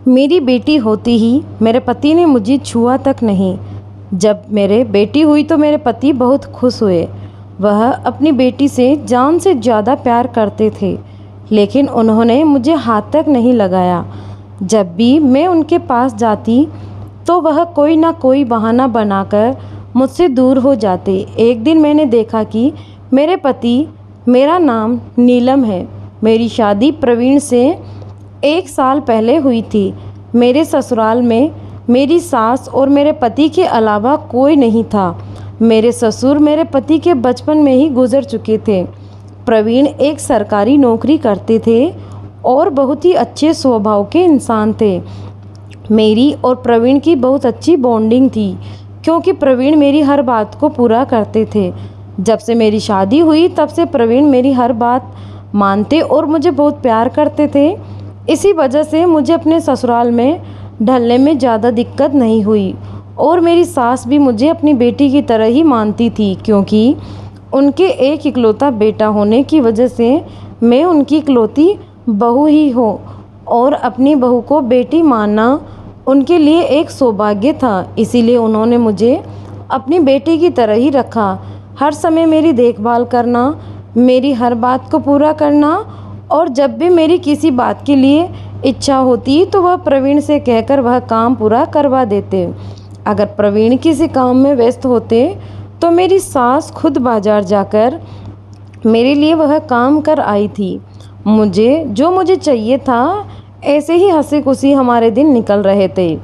मेरी बेटी होते ही मेरे पति ने मुझे छुआ तक नहीं। जब मेरे बेटी हुई तो मेरे पति बहुत खुश हुए। वह अपनी बेटी से जान से ज़्यादा प्यार करते थे, लेकिन उन्होंने मुझे हाथ तक नहीं लगाया। जब भी मैं उनके पास जाती तो वह कोई ना कोई बहाना बनाकर मुझसे दूर हो जाते। एक दिन मैंने देखा कि मेरे पति, मेरा नाम नीलम है, मेरी शादी प्रवीण से 1 साल पहले हुई थी। मेरे ससुराल में मेरी सास और मेरे पति के अलावा कोई नहीं था। मेरे ससुर मेरे पति के बचपन में ही गुजर चुके थे। प्रवीण एक सरकारी नौकरी करते थे और बहुत ही अच्छे स्वभाव के इंसान थे। मेरी और प्रवीण की बहुत अच्छी बॉन्डिंग थी, क्योंकि प्रवीण मेरी हर बात को पूरा करते थे। जब से मेरी शादी हुई तब से प्रवीण मेरी हर बात मानते और मुझे बहुत प्यार करते थे। इसी वजह से मुझे अपने ससुराल में ढलने में ज़्यादा दिक्कत नहीं हुई और मेरी सास भी मुझे अपनी बेटी की तरह ही मानती थी, क्योंकि उनके एक इकलौता बेटा होने की वजह से मैं उनकी इकलौती बहू ही हूँ और अपनी बहू को बेटी मानना उनके लिए एक सौभाग्य था। इसीलिए उन्होंने मुझे अपनी बेटी की तरह ही रखा। हर समय मेरी देखभाल करना, मेरी हर बात को पूरा करना, और जब भी मेरी किसी बात के लिए इच्छा होती तो वह प्रवीण से कहकर वह काम पूरा करवा देते। अगर प्रवीण किसी काम में व्यस्त होते तो मेरी सास खुद बाजार जाकर मेरे लिए वह काम कर आई थी। मुझे चाहिए था, ऐसे ही हंसी खुशी हमारे दिन निकल रहे थे।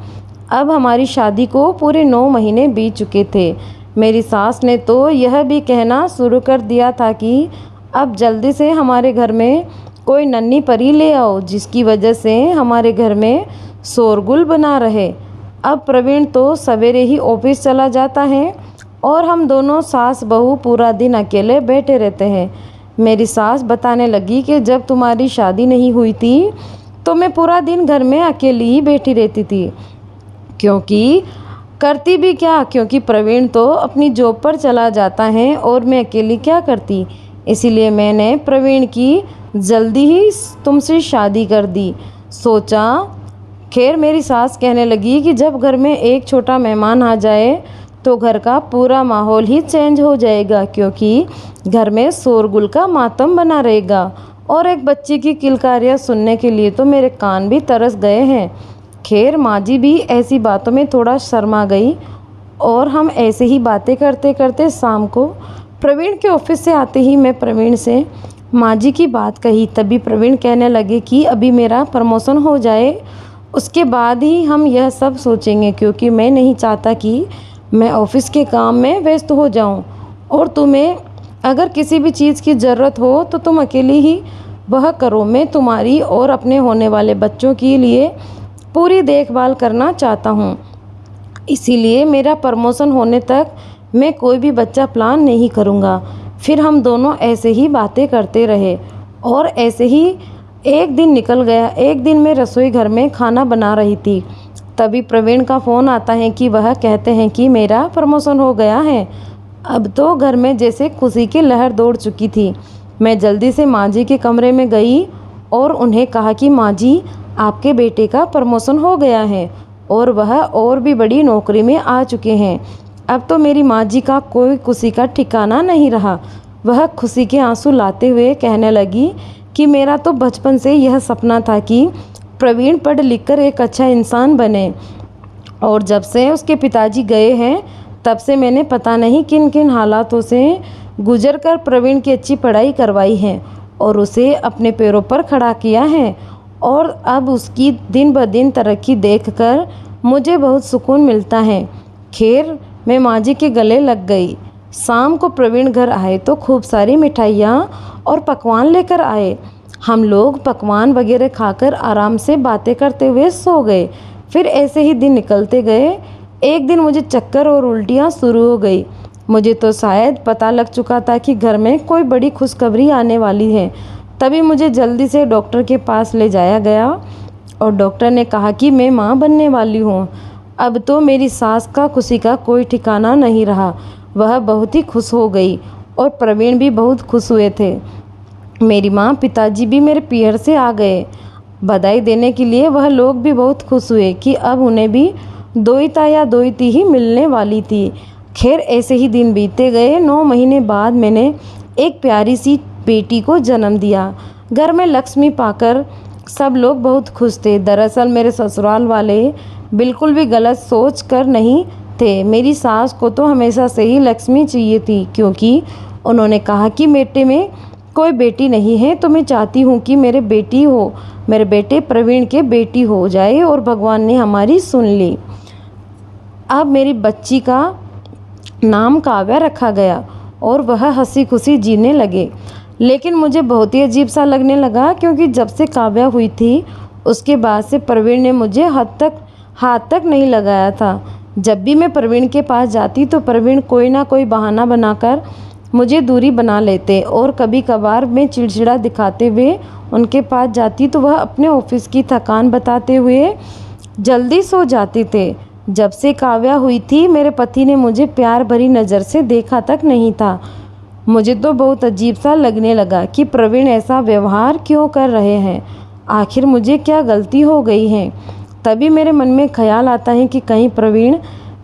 अब हमारी शादी को पूरे 9 महीने बीत चुके थे। मेरी सास ने तो यह भी कहना शुरू कर दिया था कि अब जल्दी से हमारे घर में कोई नन्ही परी ले आओ, जिसकी वजह से हमारे घर में शोरगुल बना रहे। अब प्रवीण तो सवेरे ही ऑफिस चला जाता है और हम दोनों सास बहू पूरा दिन अकेले बैठे रहते हैं। मेरी सास बताने लगी कि जब तुम्हारी शादी नहीं हुई थी तो मैं पूरा दिन घर में अकेली ही बैठी रहती थी, क्योंकि करती भी क्या, क्योंकि प्रवीण तो अपनी जॉब पर चला जाता है और मैं अकेली क्या करती। इसीलिए मैंने प्रवीण की जल्दी ही तुमसे शादी कर दी। सोचा, खैर मेरी सास कहने लगी कि जब घर में एक छोटा मेहमान आ जाए तो घर का पूरा माहौल ही चेंज हो जाएगा, क्योंकि घर में शोरगुल का मातम बना रहेगा। और एक बच्चे की किलकारियाँ सुनने के लिए तो मेरे कान भी तरस गए हैं। खैर माँ जी भी ऐसी बातों में थोड़ा शर्मा गई और हम ऐसे ही बातें करते करते शाम को प्रवीण के ऑफिस से आते ही मैं प्रवीण से माँ जी की बात कही। तभी प्रवीण कहने लगे कि अभी मेरा प्रमोशन हो जाए, उसके बाद ही हम यह सब सोचेंगे, क्योंकि मैं नहीं चाहता कि मैं ऑफिस के काम में व्यस्त हो जाऊं और तुम्हें अगर किसी भी चीज़ की ज़रूरत हो तो तुम अकेली ही वह करो। मैं तुम्हारी और अपने होने वाले बच्चों के लिए पूरी देखभाल करना चाहता हूं। इसीलिए मेरा प्रमोशन होने तक मैं कोई भी बच्चा प्लान नहीं करूंगा। फिर हम दोनों ऐसे ही बातें करते रहे और ऐसे ही एक दिन निकल गया। एक दिन मैं रसोई घर में खाना बना रही थी, तभी प्रवीण का फ़ोन आता है कि वह कहते हैं कि मेरा प्रमोशन हो गया है। अब तो घर में जैसे खुशी की लहर दौड़ चुकी थी। मैं जल्दी से माँ जी के कमरे में गई और उन्हें कहा कि माँ जी, आपके बेटे का प्रमोशन हो गया है और वह और भी बड़ी नौकरी में आ चुके हैं। अब तो मेरी माँ जी का कोई खुशी का ठिकाना नहीं रहा। वह खुशी के आंसू लाते हुए कहने लगी कि मेरा तो बचपन से यह सपना था कि प्रवीण पढ़ लिख कर एक अच्छा इंसान बने, और जब से उसके पिताजी गए हैं तब से मैंने पता नहीं किन किन हालातों से गुजर कर प्रवीण की अच्छी पढ़ाई करवाई है और उसे अपने पैरों पर खड़ा किया है, और अब उसकी दिन ब दिन तरक्की देखकर मुझे बहुत सुकून मिलता है। खैर मैं माँ जी के गले लग गई। शाम को प्रवीण घर आए तो खूब सारी मिठाइयाँ और पकवान लेकर आए। हम लोग पकवान वगैरह खाकर आराम से बातें करते हुए सो गए। फिर ऐसे ही दिन निकलते गए। एक दिन मुझे चक्कर और उल्टियाँ शुरू हो गई। मुझे तो शायद पता लग चुका था कि घर में कोई बड़ी खुशखबरी आने वाली है। तभी मुझे जल्दी से डॉक्टर के पास ले जाया गया और डॉक्टर ने कहा कि मैं माँ बनने वाली हूँ। अब तो मेरी सास का खुशी का कोई ठिकाना नहीं रहा। वह बहुत ही खुश हो गई और प्रवीण भी बहुत खुश हुए थे। मेरी माँ पिताजी भी मेरे पीहर से आ गए। बधाई देने के लिए वह लोग भी बहुत खुश हुए कि अब उन्हें भी दोईता या दोईती ही मिलने वाली थी। खैर ऐसे ही दिन बीतते गए। 9 महीने बाद मैंने एक प्यारी सी बेटी को जन्म दिया। घर में लक्ष्मी पाकर सब लोग बहुत खुश थे। दरअसल मेरे ससुराल वाले बिल्कुल भी गलत सोच कर नहीं थे। मेरी सास को तो हमेशा से ही लक्ष्मी चाहिए थी, क्योंकि उन्होंने कहा कि बेटे में कोई बेटी नहीं है, तो मैं चाहती हूँ कि मेरे बेटे प्रवीण के बेटी हो जाए, और भगवान ने हमारी सुन ली। अब मेरी बच्ची का नाम काव्या रखा गया और वह हंसी खुशी जीने लगे। लेकिन मुझे बहुत ही अजीब सा लगने लगा, क्योंकि जब से काव्या हुई थी उसके बाद से प्रवीण ने मुझे हाथ तक नहीं लगाया था। जब भी मैं प्रवीण के पास जाती तो प्रवीण कोई ना कोई बहाना बनाकर मुझे दूरी बना लेते, और कभी कभार मैं चिड़चिड़ा दिखाते हुए उनके पास जाती तो वह अपने ऑफिस की थकान बताते हुए जल्दी सो जाते थे। जब से काव्या हुई थी मेरे पति ने मुझे प्यार भरी नज़र से देखा तक नहीं था। मुझे तो बहुत अजीब सा लगने लगा कि प्रवीण ऐसा व्यवहार क्यों कर रहे हैं। आखिर मुझे क्या गलती हो गई है। तभी मेरे मन में ख्याल आता है कि कहीं प्रवीण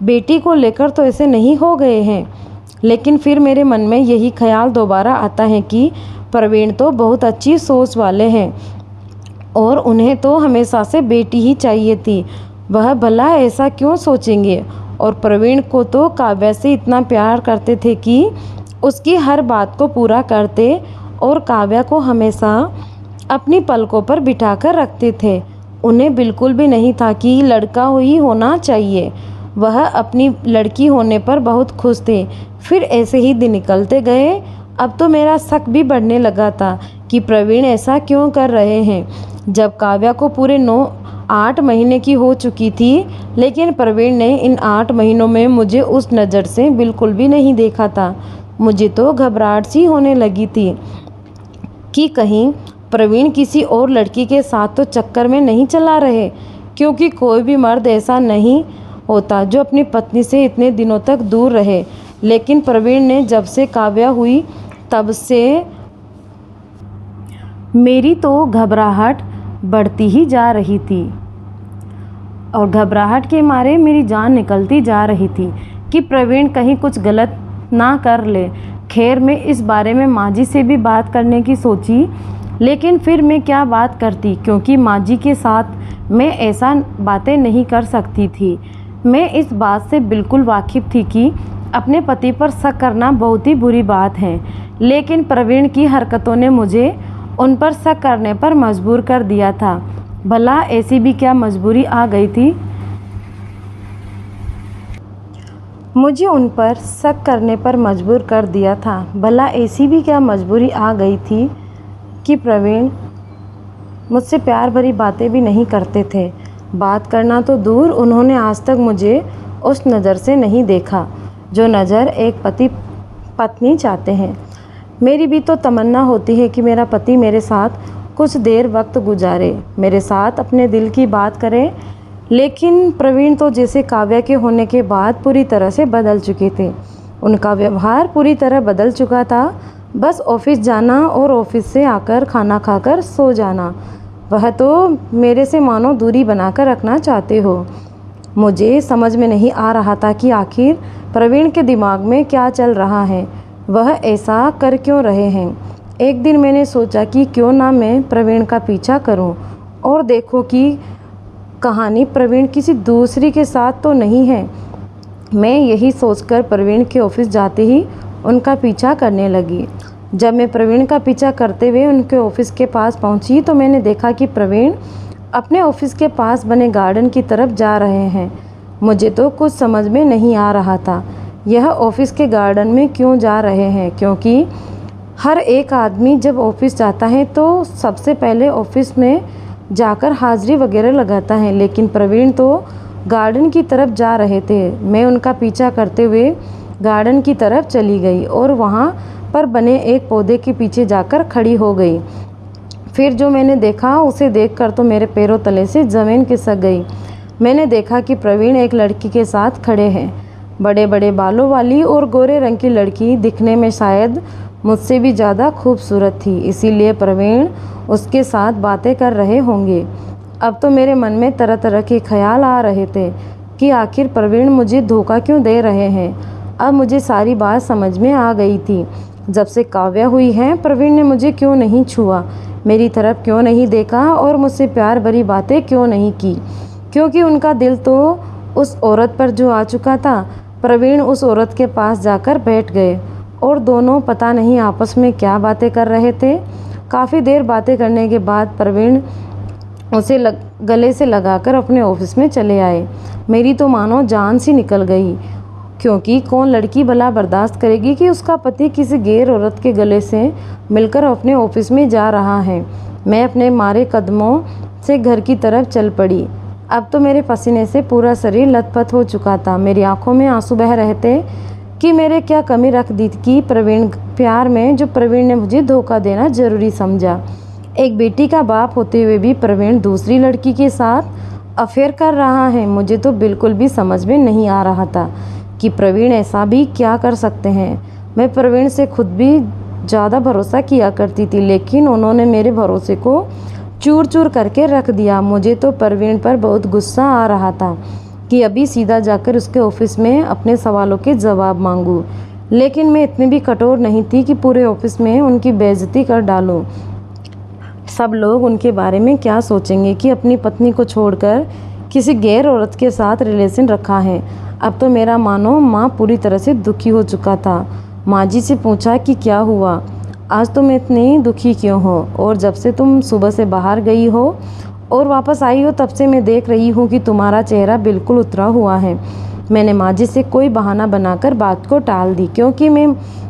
बेटी को लेकर तो ऐसे नहीं हो गए हैं। लेकिन फिर मेरे मन में यही ख्याल दोबारा आता है कि प्रवीण तो बहुत अच्छी सोच वाले हैं और उन्हें तो हमेशा से बेटी ही चाहिए थी। वह भला ऐसा क्यों सोचेंगे। और प्रवीण को तो काव्या से इतना प्यार करते थे कि उसकी हर बात को पूरा करते और काव्या को हमेशा अपनी पलकों पर बिठाकर रखते थे। उन्हें बिल्कुल भी नहीं था कि लड़का ही होना चाहिए। वह अपनी लड़की होने पर बहुत खुश थे। फिर ऐसे ही दिन निकलते गए। अब तो मेरा शक भी बढ़ने लगा था कि प्रवीण ऐसा क्यों कर रहे हैं। जब काव्या को पूरे 8 महीने की हो चुकी थी, लेकिन प्रवीण ने इन 8 महीनों में मुझे उस नज़र से बिल्कुल भी नहीं देखा था। मुझे तो घबराहट सी होने लगी थी कि कहीं प्रवीण किसी और लड़की के साथ तो चक्कर में नहीं चला रहे, क्योंकि कोई भी मर्द ऐसा नहीं होता जो अपनी पत्नी से इतने दिनों तक दूर रहे। लेकिन प्रवीण ने जब से काव्या हुई तब से मेरी तो घबराहट बढ़ती ही जा रही थी, और घबराहट के मारे मेरी जान निकलती जा रही थी कि प्रवीण कहीं कुछ गलत ना कर ले। खैर मैं इस बारे में माँ जी से भी बात करने की सोची, लेकिन फिर मैं क्या बात करती, क्योंकि माँ जी के साथ मैं ऐसा बातें नहीं कर सकती थी। मैं इस बात से बिल्कुल वाकिफ़ थी कि अपने पति पर शक करना बहुत ही बुरी बात है, लेकिन प्रवीण की हरकतों ने मुझे उन पर शक करने पर मजबूर कर दिया था। भला ऐसी भी क्या मजबूरी आ गई थी। मुझे उन पर शक करने पर मजबूर कर दिया था। भला ऐसी भी क्या मजबूरी आ गई थी कि प्रवीण मुझसे प्यार भरी बातें भी नहीं करते थे। बात करना तो दूर, उन्होंने आज तक मुझे उस नज़र से नहीं देखा जो नज़र एक पति पत्नी चाहते हैं। मेरी भी तो तमन्ना होती है कि मेरा पति मेरे साथ कुछ देर वक्त गुजारे, मेरे साथ अपने दिल की बात करे। लेकिन प्रवीण तो जैसे काव्या के होने के बाद पूरी तरह से बदल चुके थे। उनका व्यवहार पूरी तरह बदल चुका था। बस ऑफिस जाना और ऑफिस से आकर खाना खाकर सो जाना। वह तो मेरे से मानो दूरी बनाकर रखना चाहते हो। मुझे समझ में नहीं आ रहा था कि आखिर प्रवीण के दिमाग में क्या चल रहा है, वह ऐसा कर क्यों रहे हैं। एक दिन मैंने सोचा कि क्यों ना मैं प्रवीण का पीछा करूं और देखो कि कहानी प्रवीण किसी दूसरी के साथ तो नहीं है। मैं यही सोचकर प्रवीण के ऑफिस जाते ही उनका पीछा करने लगी। जब मैं प्रवीण का पीछा करते हुए उनके ऑफिस के पास पहुंची तो मैंने देखा कि प्रवीण अपने ऑफिस के पास बने गार्डन की तरफ जा रहे हैं। मुझे तो कुछ समझ में नहीं आ रहा था यह ऑफिस के गार्डन में क्यों जा रहे हैं, क्योंकि हर एक आदमी जब ऑफिस जाता है तो सबसे पहले ऑफिस में जाकर हाजिरी वगैरह लगाता है, लेकिन प्रवीण तो गार्डन की तरफ जा रहे थे। मैं उनका पीछा करते हुए गार्डन की तरफ चली गई और वहाँ पर बने एक पौधे के पीछे जाकर खड़ी हो गई। फिर जो मैंने देखा उसे देखकर तो मेरे पैरों तले से ज़मीन खिसक गई। मैंने देखा कि प्रवीण एक लड़की के साथ खड़े हैं। बड़े बड़े बालों वाली और गोरे रंग की लड़की, दिखने में शायद मुझसे भी ज़्यादा खूबसूरत थी, इसीलिए प्रवीण उसके साथ बातें कर रहे होंगे। अब तो मेरे मन में तरह तरह के ख्याल आ रहे थे कि आखिर प्रवीण मुझे धोखा क्यों दे रहे हैं। अब मुझे सारी बात समझ में आ गई थी। जब से काव्या हुई है, प्रवीण ने मुझे क्यों नहीं छुआ, मेरी तरफ क्यों नहीं देखा और मुझसे प्यार भरी बातें क्यों नहीं की, क्योंकि उनका दिल तो उस औरत पर जो आ चुका था। प्रवीण उस औरत के पास जाकर बैठ गए और दोनों पता नहीं आपस में क्या बातें कर रहे थे। काफ़ी देर बातें करने के बाद प्रवीण उसे गले से लगाकर अपने ऑफिस में चले आए। मेरी तो मानो जान सी निकल गई, क्योंकि कौन लड़की भला बर्दाश्त करेगी कि उसका पति किसी गैर औरत के गले से मिलकर अपने ऑफिस में जा रहा है। मैं अपने मारे कदमों से घर की तरफ चल पड़ी। अब तो मेरे पसीने से पूरा शरीर लथपथ हो चुका था। मेरी आंखों में आंसू बह रहे थे कि मेरे क्या कमी रख दी कि प्रवीण प्यार में जो प्रवीण ने मुझे धोखा देना ज़रूरी समझा। एक बेटी का बाप होते हुए भी प्रवीण दूसरी लड़की के साथ अफेयर कर रहा है। मुझे तो बिल्कुल भी समझ में नहीं आ रहा था कि प्रवीण ऐसा भी क्या कर सकते हैं। मैं प्रवीण से खुद भी ज़्यादा भरोसा किया करती थी, लेकिन उन्होंने मेरे भरोसे को चूर चूर करके रख दिया। मुझे तो प्रवीण पर बहुत गुस्सा आ रहा था कि अभी सीधा जाकर उसके ऑफिस में अपने सवालों के जवाब मांगूं, लेकिन मैं इतनी भी कठोर नहीं थी कि पूरे ऑफिस में उनकी बेइज्जती कर डालूं। सब लोग उनके बारे में क्या सोचेंगे कि अपनी पत्नी को छोड़कर किसी गैर औरत के साथ रिलेशन रखा है। अब तो मेरा मानो माँ पूरी तरह से दुखी हो चुका था। माँ जी से पूछा कि क्या हुआ, आज तुम इतनी दुखी क्यों हो, और जब से तुम सुबह से बाहर गई हो और वापस आई हो तब से मैं देख रही हूँ कि तुम्हारा चेहरा बिल्कुल उतरा हुआ है। मैंने माँ जी से कोई बहाना बनाकर बात को टाल दी, क्योंकि मैं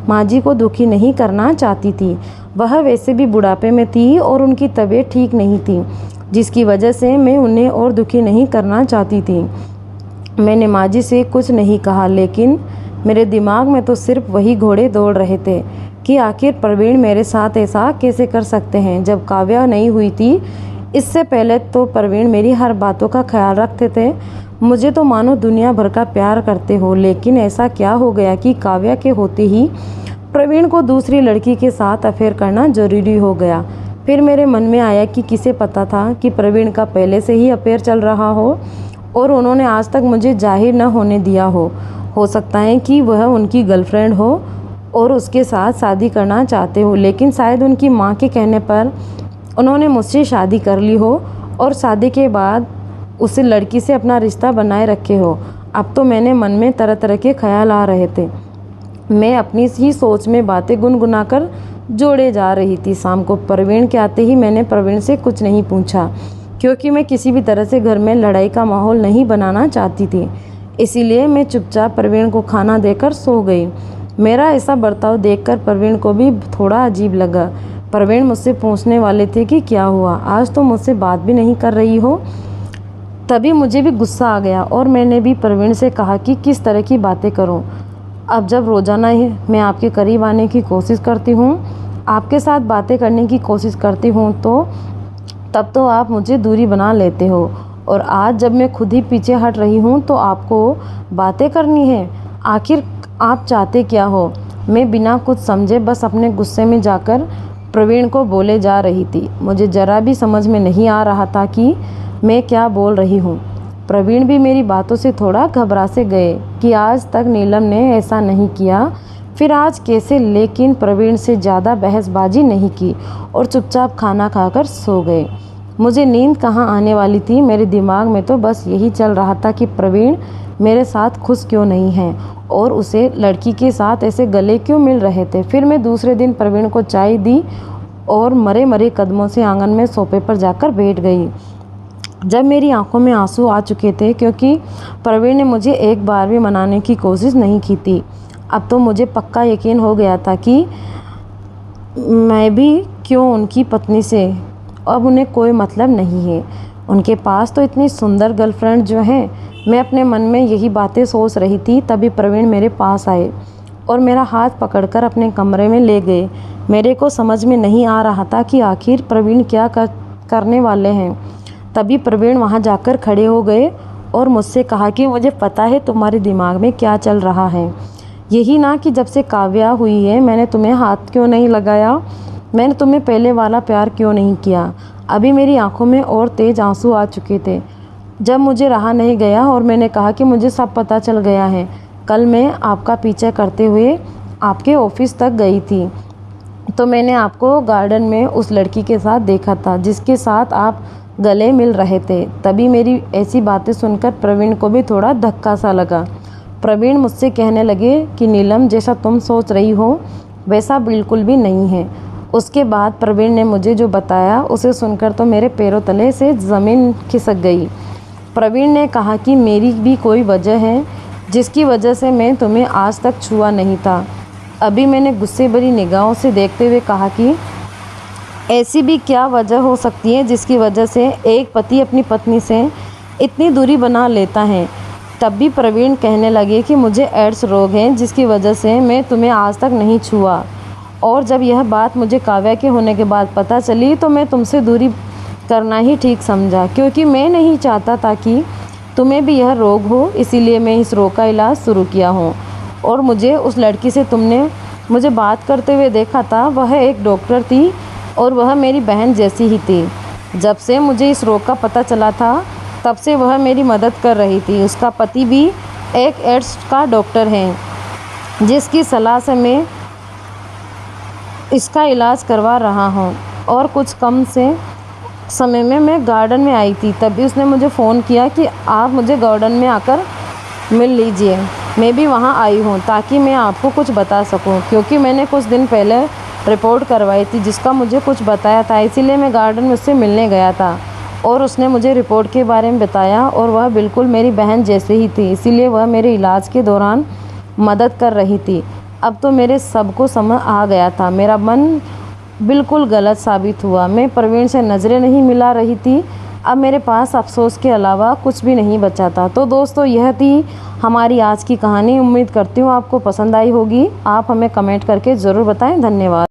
माँ जी को दुखी नहीं करना चाहती थी। वह वैसे भी बुढ़ापे में थी और उनकी तबीयत ठीक नहीं थी, जिसकी वजह से मैं उन्हें और दुखी नहीं करना चाहती थी। मैंने माँ जी से कुछ नहीं कहा, लेकिन मेरे दिमाग में तो सिर्फ वही घोड़े दौड़ रहे थे कि आखिर प्रवीण मेरे साथ ऐसा कैसे कर सकते हैं। जब काव्या नहीं हुई थी, इससे पहले तो प्रवीण मेरी हर बातों का ख्याल रखते थे। मुझे तो मानो दुनिया भर का प्यार करते हो, लेकिन ऐसा क्या हो गया कि काव्या के होते ही प्रवीण को दूसरी लड़की के साथ अफेयर करना ज़रूरी हो गया। फिर मेरे मन में आया कि किसे पता था कि प्रवीण का पहले से ही अफेयर चल रहा हो और उन्होंने आज तक मुझे जाहिर न होने दिया हो सकता है कि वह उनकी गर्लफ्रेंड हो और उसके साथ शादी करना चाहते हो, लेकिन शायद उनकी माँ के कहने पर उन्होंने मुझसे शादी कर ली हो और शादी के बाद उस लड़की से अपना रिश्ता बनाए रखे हो। अब तो मैंने मन में तरह तरह के ख्याल आ रहे थे। मैं अपनी ही सोच में बातें गुनगुनाकर जोड़े जा रही थी। शाम को प्रवीण के आते ही मैंने प्रवीण से कुछ नहीं पूछा, क्योंकि मैं किसी भी तरह से घर में लड़ाई का माहौल नहीं बनाना चाहती थी। इसीलिए मैं चुपचाप प्रवीण को खाना देकर सो गई। मेरा ऐसा बर्ताव देखकर प्रवीण को भी थोड़ा अजीब लगा। प्रवीण मुझसे पूछने वाले थे कि क्या हुआ, आज तो मुझसे बात भी नहीं कर रही हो। तभी मुझे भी गुस्सा आ गया और मैंने भी प्रवीण से कहा कि किस तरह की बातें करूं। अब जब रोज़ाना ही मैं आपके करीब आने की कोशिश करती हूं, आपके साथ बातें करने की कोशिश करती हूं, तो तब तो आप मुझे दूरी बना लेते हो, और आज जब मैं खुद ही पीछे हट रही हूं तो आपको बातें करनी है। आखिर आप चाहते क्या हो? मैं बिना कुछ समझे बस अपने गुस्से में जाकर प्रवीण को बोले जा रही थी। मुझे ज़रा भी समझ में नहीं आ रहा था कि मैं क्या बोल रही हूँ। प्रवीण भी मेरी बातों से थोड़ा घबरा से गए कि आज तक नीलम ने ऐसा नहीं किया, फिर आज कैसे। लेकिन प्रवीण से ज़्यादा बहसबाजी नहीं की और चुपचाप खाना खाकर सो गए। मुझे नींद कहाँ आने वाली थी। मेरे दिमाग में तो बस यही चल रहा था कि प्रवीण मेरे साथ खुश क्यों नहीं है और उसे लड़की के साथ ऐसे गले क्यों मिल रहे थे। फिर मैं दूसरे दिन प्रवीण को चाय दी और मरे मरे कदमों से आंगन में सोफे पर जाकर बैठ गई। जब मेरी आंखों में आंसू आ चुके थे, क्योंकि प्रवीण ने मुझे एक बार भी मनाने की कोशिश नहीं की थी। अब तो मुझे पक्का यकीन हो गया था कि मैं भी क्यों उनकी पत्नी से अब उन्हें कोई मतलब नहीं है। उनके पास तो इतनी सुंदर गर्लफ्रेंड जो है। मैं अपने मन में यही बातें सोच रही थी, तभी प्रवीण मेरे पास आए और मेरा हाथ पकड़कर अपने कमरे में ले गए। मेरे को समझ में नहीं आ रहा था कि आखिर प्रवीण क्या करने वाले हैं। तभी प्रवीण वहां जाकर खड़े हो गए और मुझसे कहा कि मुझे पता है तुम्हारे दिमाग में क्या चल रहा है। यही ना कि जब से काव्या हुई है मैंने तुम्हें हाथ क्यों नहीं लगाया, मैंने तुम्हें पहले वाला प्यार क्यों नहीं किया। अभी मेरी आंखों में और तेज आंसू आ चुके थे जब मुझे रहा नहीं गया और मैंने कहा कि मुझे सब पता चल गया है। कल मैं आपका पीछा करते हुए आपके ऑफिस तक गई थी तो मैंने आपको गार्डन में उस लड़की के साथ देखा था जिसके साथ आप गले मिल रहे थे। तभी मेरी ऐसी बातें सुनकर प्रवीण को भी थोड़ा धक्का सा लगा। प्रवीण मुझसे कहने लगे कि नीलम, जैसा तुम सोच रही हो वैसा बिल्कुल भी नहीं है। उसके बाद प्रवीण ने मुझे जो बताया उसे सुनकर तो मेरे पैरों तले से ज़मीन खिसक गई। प्रवीण ने कहा कि मेरी भी कोई वजह है जिसकी वजह से मैं तुम्हें आज तक छुआ नहीं था। अभी मैंने गुस्से भरी निगाहों से देखते हुए कहा कि ऐसी भी क्या वजह हो सकती है जिसकी वजह से एक पति अपनी पत्नी से इतनी दूरी बना लेता है। तब भी प्रवीण कहने लगे कि मुझे एड्स रोग है जिसकी वजह से मैं तुम्हें आज तक नहीं छुआ, और जब यह बात मुझे काव्या के होने के बाद पता चली तो मैं तुमसे दूरी करना ही ठीक समझा, क्योंकि मैं नहीं चाहता था कि तुम्हें भी यह रोग हो। इसीलिए मैं इस रोग का इलाज शुरू किया हूँ। और मुझे उस लड़की से तुमने मुझे बात करते हुए देखा था, वह एक डॉक्टर थी और वह मेरी बहन जैसी ही थी। जब से मुझे इस रोग का पता चला था तब से वह मेरी मदद कर रही थी। उसका पति भी एक एड्स का डॉक्टर है जिसकी सलाह से मैं इसका इलाज करवा रहा हूँ। और कुछ कम से समय में मैं गार्डन में आई थी, तभी उसने मुझे फ़ोन किया कि आप मुझे गार्डन में आकर मिल लीजिए। मैं भी वहाँ आई हूँ ताकि मैं आपको कुछ बता सकूँ, क्योंकि मैंने कुछ दिन पहले रिपोर्ट करवाई थी जिसका मुझे कुछ बताया था। इसीलिए मैं गार्डन में उससे मिलने गया था और उसने मुझे रिपोर्ट के बारे में बताया और वह बिल्कुल मेरी बहन जैसे ही थी। इसीलिए वह मेरे इलाज के दौरान मदद कर रही थी। अब तो मेरे सबको समझ आ गया था, मेरा मन बिल्कुल गलत साबित हुआ। मैं प्रवीण से नज़रें नहीं मिला रही थी। अब मेरे पास अफसोस के अलावा कुछ भी नहीं बचा था। तो दोस्तों, यह थी हमारी आज की कहानी। उम्मीद करती हूँ आपको पसंद आई होगी। आप हमें कमेंट करके ज़रूर बताएं। धन्यवाद।